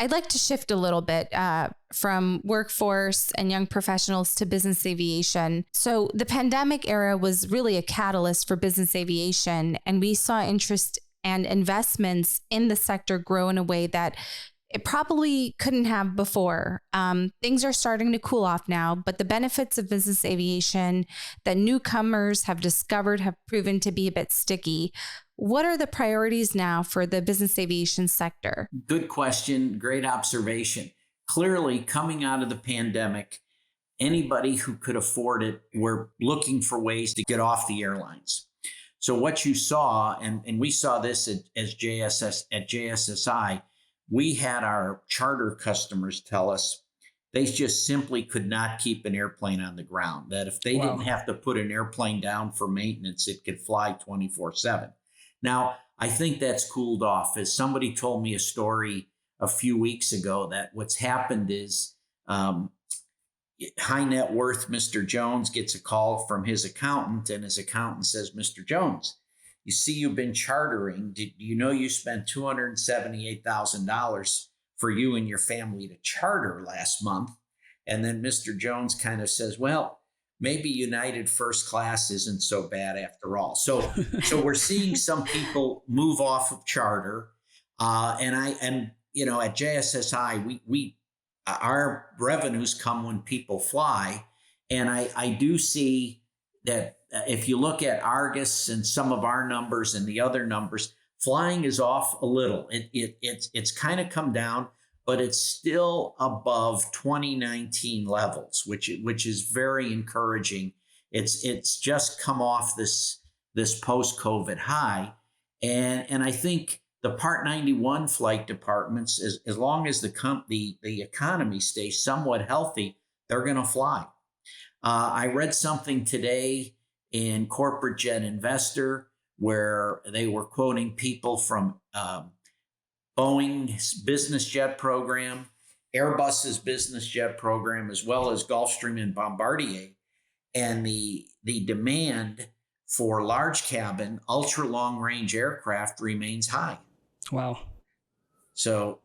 I'd like to shift a little bit from workforce and young professionals to business aviation. So the pandemic era was really a catalyst for business aviation, and we saw interest and investments in the sector grow in a way that it probably couldn't have before. Things are starting to cool off now, but the benefits of business aviation that newcomers have discovered have proven to be a bit sticky. What are the priorities now for the business aviation sector? Good question. Great observation. Clearly, coming out of the pandemic, anybody who could afford it were looking for ways to get off the airlines. So what you saw, and we saw this at JSSI, we had our charter customers tell us they just simply could not keep an airplane on the ground, that if they didn't have to put an airplane down for maintenance, it could fly 24/7. Now, I think that's cooled off. As somebody told me a story a few weeks ago, that what's happened is high net worth Mr. Jones gets a call from his accountant, and his accountant says, Mr. Jones, you see, you've been chartering. Did you know you spent $278,000 for you and your family to charter last month? And then Mr. Jones kind of says, well, maybe United First Class isn't so bad after all. So we're seeing some people move off of charter. And you know, at JSSI, we our revenues come when people fly. And I do see that if you look at Argus and some of our numbers and the other numbers, flying is off a little. It's kind of come down, but it's still above 2019 levels, which is very encouraging. It's just come off this post-COVID high, and I think the Part 91 flight departments, as long as the economy stays somewhat healthy, they're going to fly. I read something today in Corporate Jet Investor where they were quoting people from Boeing's business jet program, Airbus's business jet program, as well as Gulfstream and Bombardier. And the demand for large cabin, ultra long range aircraft remains high. Wow. So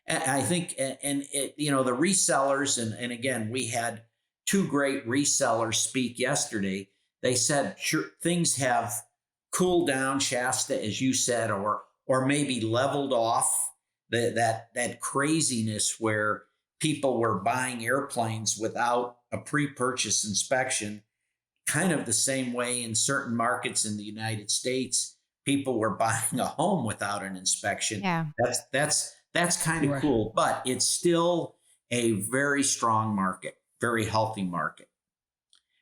I think, and you know, the resellers, and again, we had two great resellers speak yesterday. They said, sure, things have cooled down, Shasta, as you said, or maybe leveled off. That craziness where people were buying airplanes without a pre-purchase inspection, kind of the same way in certain markets in the United States, people were buying a home without an inspection. Yeah. That's kind of cool, but it's still a very strong market, very healthy market,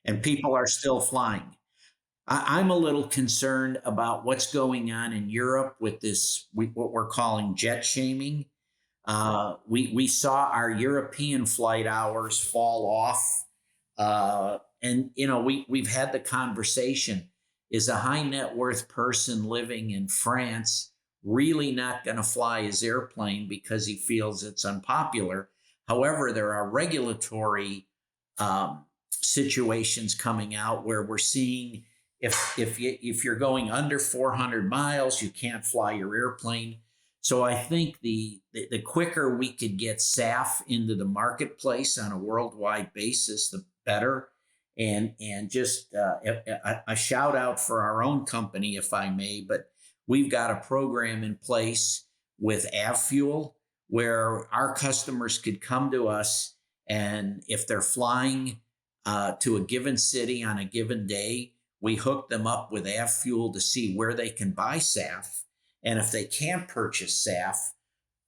and people are still flying. I'm a little concerned about what's going on in Europe with this, what we're calling jet shaming. We saw our European flight hours fall off. And, you know, we've had the conversation, is a high net worth person living in France really not going to fly his airplane because he feels it's unpopular? However, there are regulatory situations coming out where we're seeing if you're going under 400 miles, you can't fly your airplane. So I think the quicker we could get SAF into the marketplace on a worldwide basis, the better. And just a shout out for our own company, if I may, but we've got a program in place with AvFuel where our customers could come to us, and if they're flying to a given city on a given day, we hook them up with AvFuel to see where they can buy SAF. And if they can't purchase SAF,